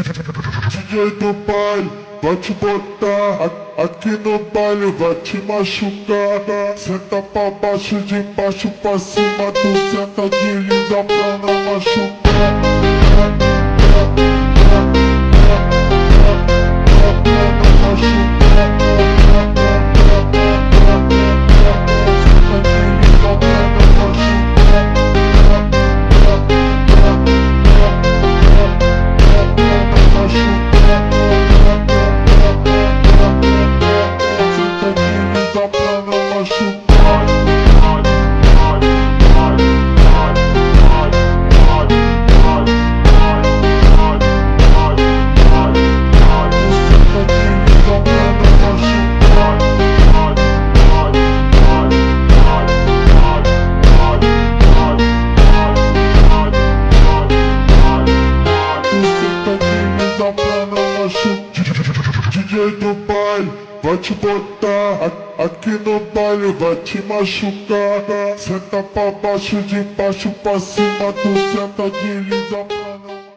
DJ do baile, vai te botar aqui no baile, vai te machucar. Senta pra baixo, de baixo pra cima, tu senta de linda pra não machucar. DJ do baile, vai te botar aqui no baile, vai te machucar. Senta pra baixo, de baixo pra cima, tu senta de linda pra não